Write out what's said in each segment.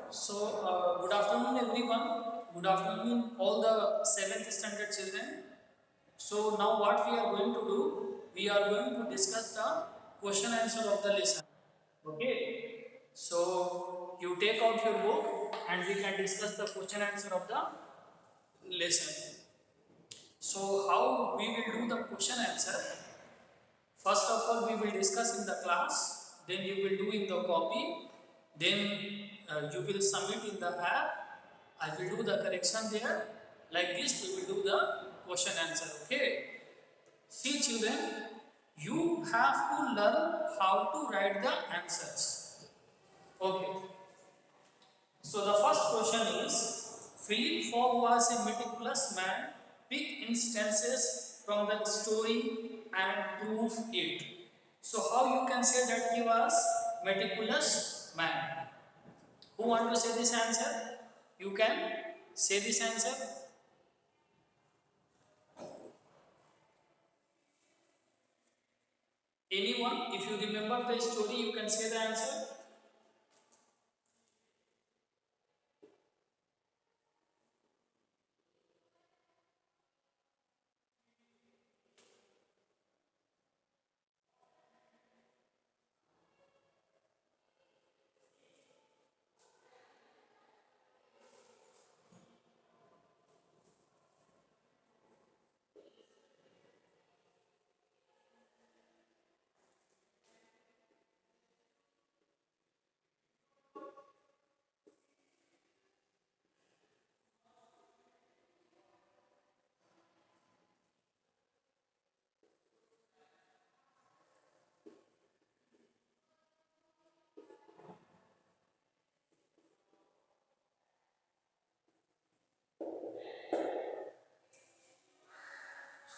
Good afternoon, everyone. Good afternoon, all the seventh standard children. So, now what we are going to do, we are going to discuss the question answer of the lesson. Okay. So, you take out your book and we can discuss the question answer of the lesson. So, how we will do the question answer? First of all, we will discuss in the class, then you will do in the copy, then you will submit in the app. I will do the correction there. Like this, we will do the question answer. Okay. See, children, you have to learn how to write the answers. Okay. So the first question is, Philip Fogg was a meticulous man. Pick instances from the story and prove it. So how you can say that he was meticulous man? Who want to say this answer? You can say this answer. Anyone? If you remember the story, you can say the answer.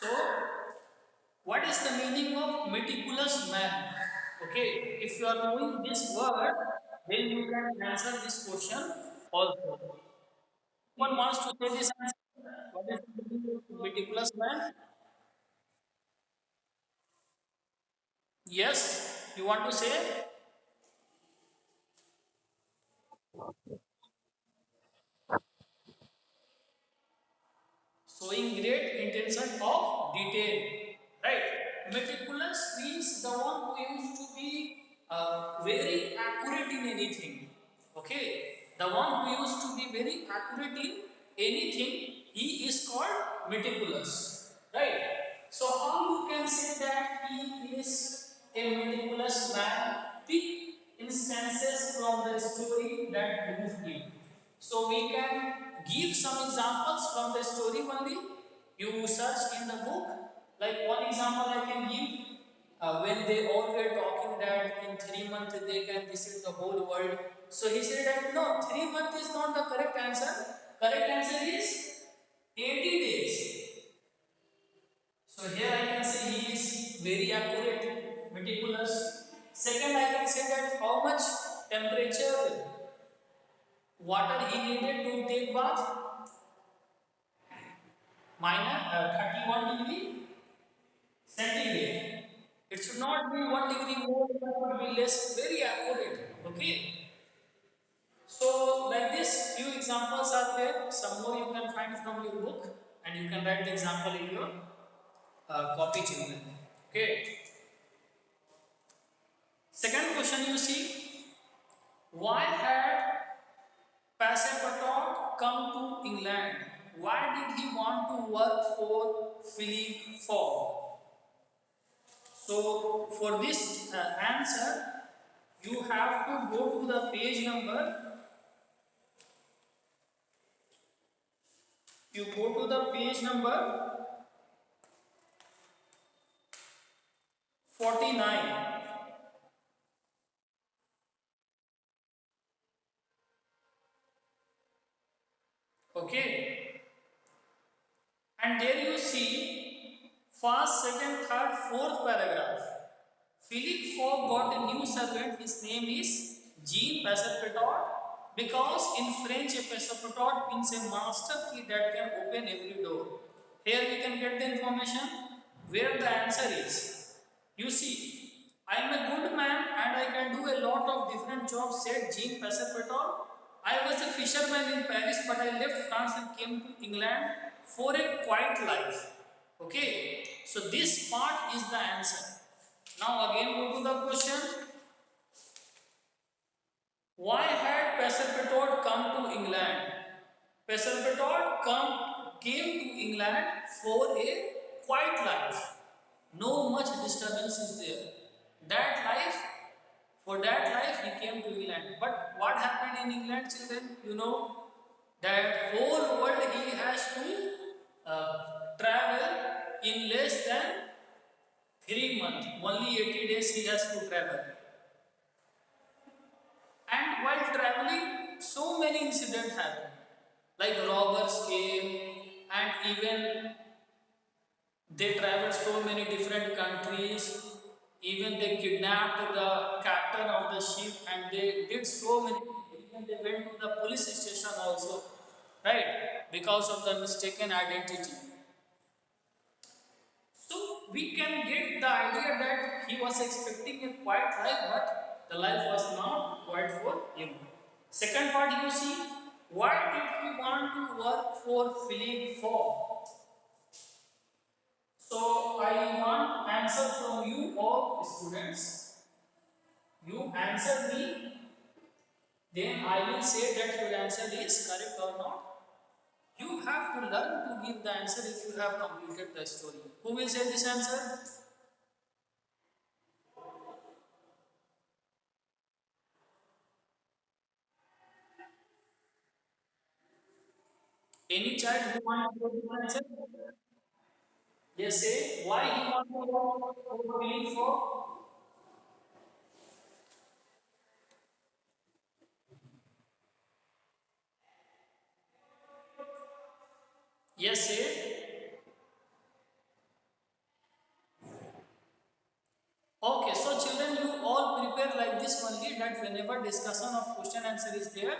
So what is the meaning of meticulous man? Okay, if you are knowing this word, then you can answer this question also. One wants to say this answer. What is the meaning of meticulous man? Yes, you want to say? Showing great intention of detail, right? Meticulous means the one who used to be very accurate in anything. Okay, the one who used to be very accurate in anything, he is called meticulous, right? So how you can say that he is a meticulous man? Pick instances from the story that move him. So we can give some examples from the story only. You search in the book. Like one example I can give. When they all were talking that in 3 months they can visit the whole world. So he said that no, 3 months is not the correct answer. Correct answer is 80 days. So here I can say he is very accurate, meticulous. Second, I can say that how much temperature water he needed to take bath, minus 31 degree centigrade. It should not be 1 degree more, it should be less, very accurate. Okay. So, like this, few examples are there. Some more you can find from your book, and you can write the example in your copy children. Okay. Second question you see, why had Passepartout come to England? Why did he want to work for Philip Fogg? So, for this answer, you have to go to the page number. You go to the page number 49. Okay, and there you see first, second, third, fourth paragraph. Philip Fogg got a new servant. His name is Jean Passepartout, because in French a Passepartout means a master key that can open every door. Here we can get the information where the answer is. You see, I am a good man and I can do a lot of different jobs, said Jean Passepartout. I was a fisherman in Paris, but I left France and came to England for a quiet life. Okay, so this part is the answer. Now again go to the question. Why had Passepartout come to England? Came to England for a quiet life. No much disturbance is there. That life, for that life he came to England. But what happened in England, children? You know that whole world he has to travel in less than 3 months. Only 80 days he has to travel. And while traveling, so many incidents happened. Like robbers came, and even they traveled so many different countries. Even they kidnapped the captain of the ship, and they did so many. Even they went to the police station also, right? Because of the mistaken identity. So we can get the idea that he was expecting a quiet life, but the life was not quiet for him. Second part, you see, why did he want to work for Philip for? So I want answer from you all students. You answer me, then I will say that your answer is correct or not. You have to learn to give the answer if you have completed the story. Who will say this answer? Any child who wants to give the answer? Yes, say why he wants to work for Philip for? Yes, say. Okay, so children, you all prepare like this only that whenever discussion of question answer is there,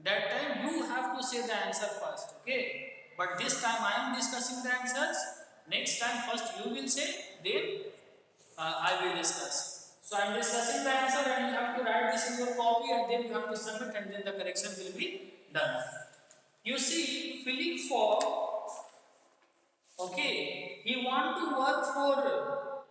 that time you have to say the answer first. Okay, but this time I am discussing the answers. Next time, first you will say, then I will discuss. So I am discussing the answer, and you have to write this in your copy, and then you have to submit, and then the correction will be done. You see, Philip Fogg. Okay, he want to work for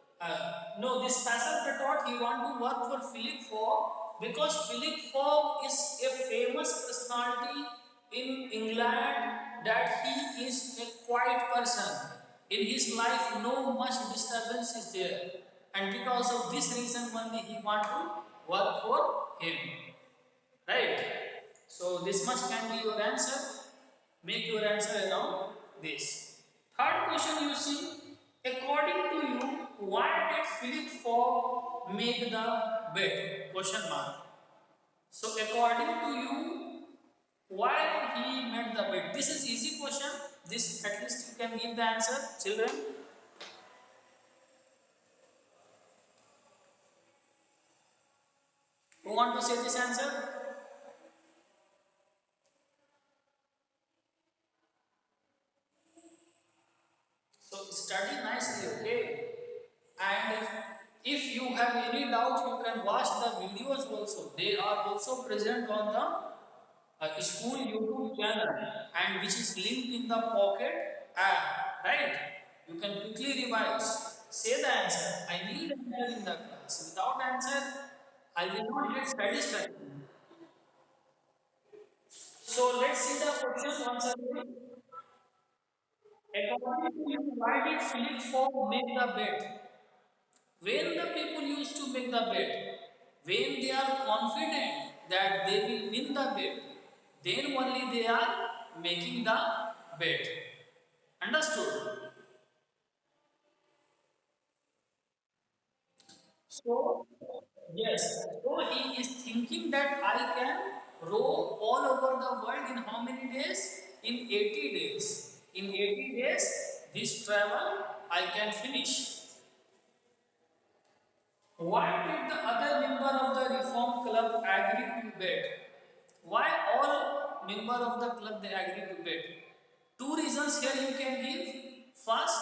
no, this passer thought he want to work for Philip Fogg because Philip Fogg is a famous personality in England, that he is a quiet person. In his life, no much disturbance is there, and because of this reason only he want to work for him. Right? So this much can be your answer. Make your answer around this. Third question, you see, according to you, why did Philip Fogg make the bet? Question mark. So according to you, why he made the bet? This is easy question. This at least you can give the answer, children. Who want to say this answer? So study nicely, okay? And if you have any doubt, you can watch the videos also. They are also present on the school YouTube channel, and which is linked in the Pocket app, right? You can quickly revise. Say the answer. I need answer in the class. Without answer, I will not get satisfied. So let's see the question once again. According to you, why did Philip Fogg make the bet? When the people used to make the bet, when they are confident that they will win the bet, then only they are making the bet. Understood? So, yes, so he is thinking that I can roam all over the world in how many days? In 80 days. In 80 days, this travel I can finish. Why did the other member of the Reform Club agree to bet? Why all member of the club they agree to bet? Two reasons here you can give. First,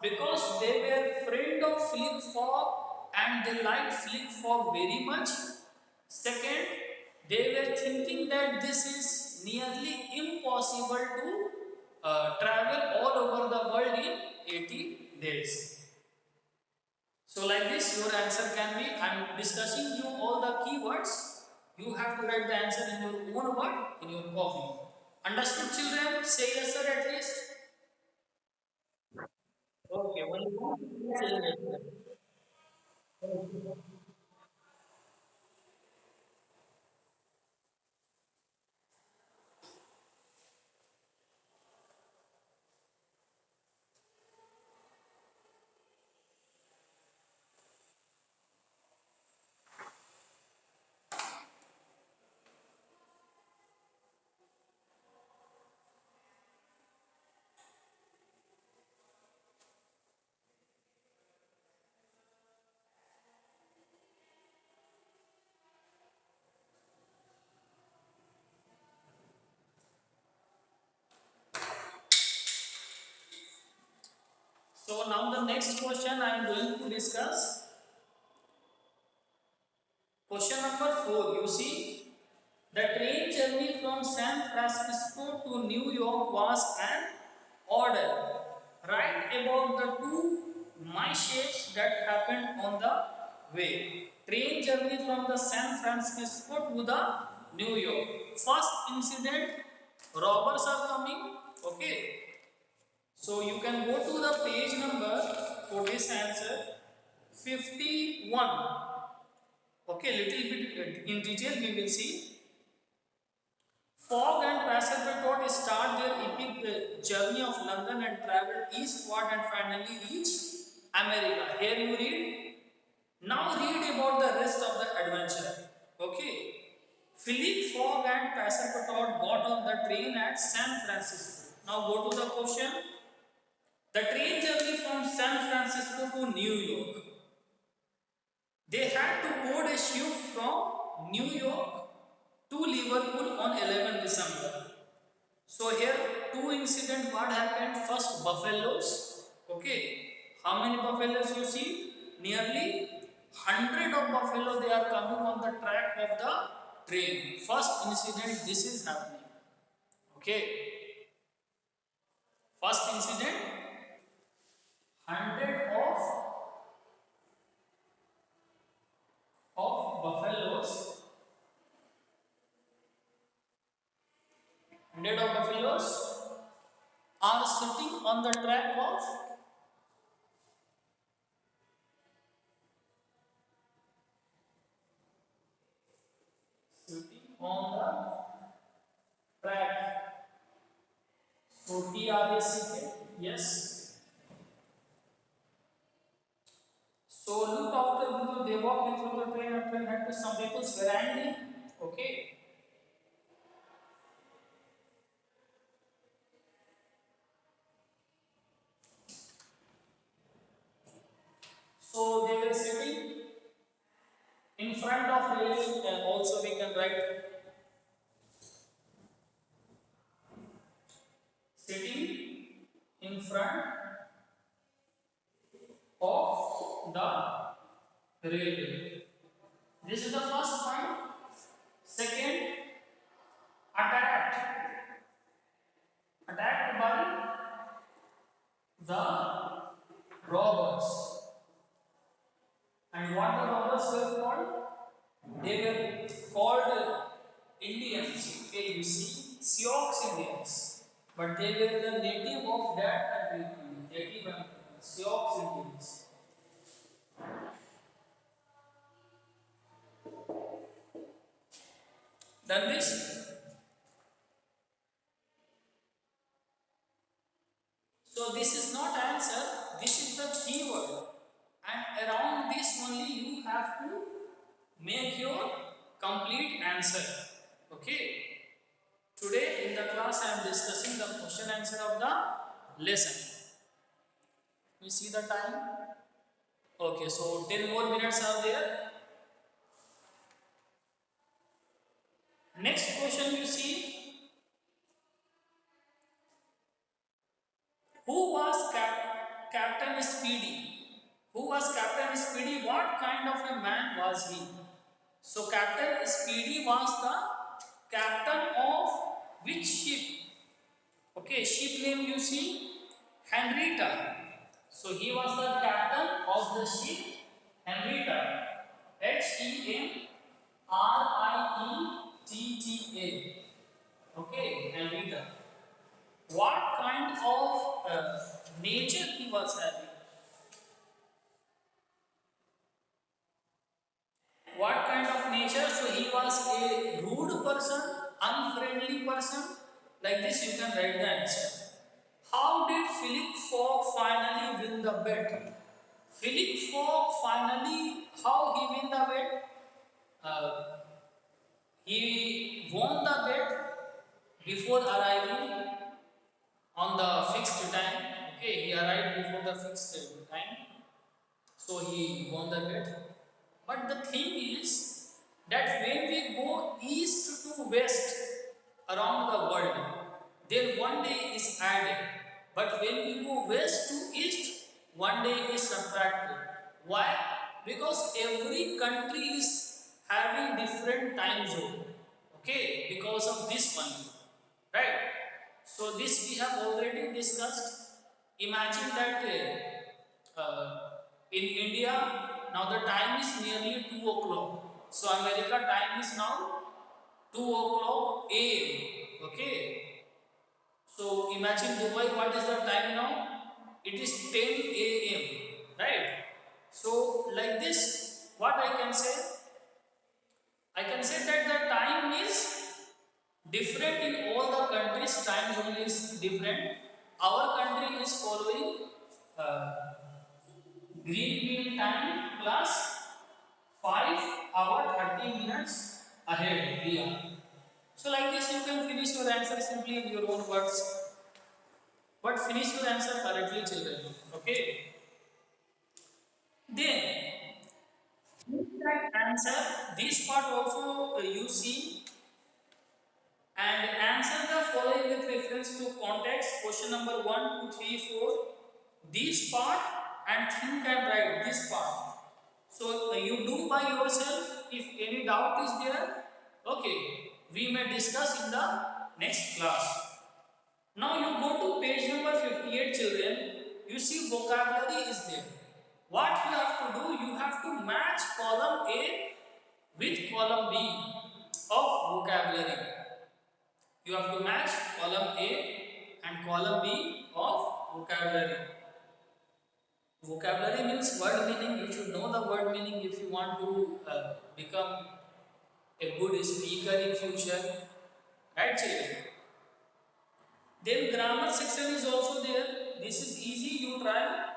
because they were friend of Philip Fogg and they liked Philip Fogg very much. Second, They were thinking that this is nearly impossible to travel all over the world in 80 days. So like this, your answer can be, I am discussing you all the keywords. You have to write the answer in your own word in your copy. Understood, children? Say yes, sir, at least. Okay, only one. Say yes, sir. So now the next question I am going to discuss. Question number 4. You see, the train journey from San Francisco to New York was an order. Write about the two mishaps that happened on the way. Train journey from the San Francisco to the New York. First incident, robbers are coming. Okay. So you can go to the page number for this answer 51. Okay, little bit in detail we will see. Fogg and Passepartout start their epic journey of London and travel eastward and finally reach America. Here you read. Now read about the rest of the adventure. Okay. Philip Fogg and Passepartout got on the train at San Francisco. Now go to the question. The train journey from San Francisco to New York. They had to board a ship from New York to Liverpool on 11 December. So here two incidents what happened. First buffaloes. Okay. How many buffaloes you see? Nearly 100 of buffalo they are coming on the track of the train. First incident this is happening. Okay. First incident 100 of buffaloes. 100 of buffaloes are sitting on the track of sitting on the track. So TRACK, yes. So look after video, they walk in through the train and train had to some people's veranda. Okay. So they were sitting in front of railing and also we can write sitting in front of the railway. This is the first point. Second, attacked. Attacked by the robbers. And what the robbers were called? They were called Indians. Okay, you see, Sioux Indians. But they were the native of that country. Native and Sioux Indians. Done this? So this is not answer, this is the keyword. And around this only you have to make your complete answer. Okay. Today in the class I am discussing the question answer of the lesson. We see the time. Okay, so 10 more minutes are there. Next question you see. Who was Captain Speedy? Who was Captain Speedy? What kind of a man was he? So Captain Speedy was the captain of which ship? Okay, ship name you see, Henrietta. So he was the captain of the ship Henrietta. Henrietta. Okay, Henrietta. What kind of nature he was having? What kind of nature? So he was a rude person, unfriendly person. Like this, you can write the answer. How did Philip Fogg finally win the bet? Philip Fogg finally, how he win the bet? Uh, he won the bet before arriving on the fixed time. Okay, he arrived before the fixed time, so he won the bet. But the thing is that when we go east to west around the world, then one day is added. But when we go west to east, one day is subtracted. Why? Because every country is having different time zone. Okay, because of this one, right? So this we have already discussed. Imagine that in India now the time is nearly 2 o'clock. So America time is now 2 o'clock AM. Okay. So imagine Dubai, what is the time now? It is 10 AM. Right. So like this, what I can say? I can say that the time is different in all the countries. Time zone is different. Our country is following uh, green time plus 5 hour 30 minutes ahead we are. So like this you can finish your answer simply in your own words. But finish your answer correctly, children. Okay. Then answer this part also you see and answer the following with reference to context. Question number 1, 2, 3, 4. This part and think and write this part. So you do by yourself. If any doubt is there, okay, we may discuss in the next class. Now you go to page number 58, children. You see vocabulary is there. What you have to do, you have to match column A with column B of vocabulary. You have to match column A and column B of vocabulary. Vocabulary means word meaning. You should know the word meaning if you want to become a good speaker in future. Right, children? Then grammar section is also there. This is easy, you try.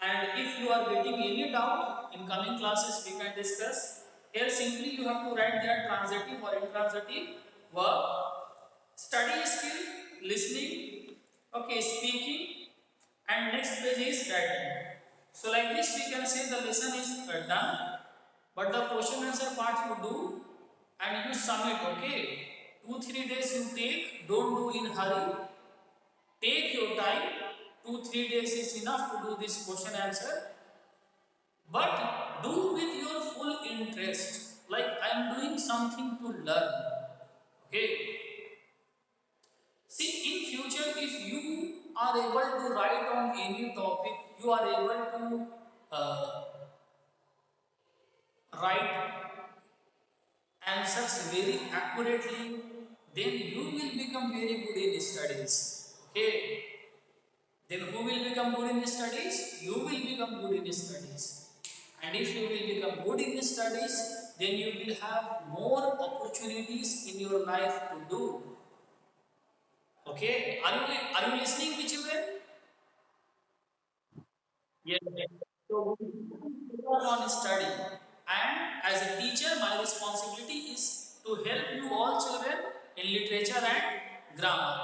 And if you are getting any doubt in coming classes, we can discuss. Here simply you have to write their transitive or intransitive verb, study skill, listening, okay, speaking, and next page is writing. So like this we can say the lesson is done, but the question answer part you do and you submit. Okay, 2-3 days you take, don't do in hurry, take your time. 2-3 days is enough to do this question answer, but do with your full interest, like I am doing something to learn. Okay. See, in future, if you are able to write on any topic, you are able to write answers very accurately, then you will become very good in studies. Okay. Then who will become good in studies? You will become good in studies. And if you will become good in studies, then you will have more opportunities in your life to do. Okay, are you listening, me children? Yes. So focus on study, and as a teacher, my responsibility is to help you all children in literature and grammar.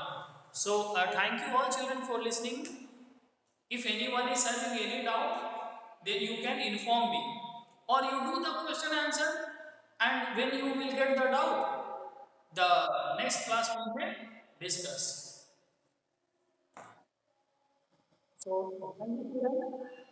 So thank you all children for listening. If anyone is having any doubt, then you can inform me, or you do the question answer, and when you will get the doubt, the next class we will discuss. So, thank you, students.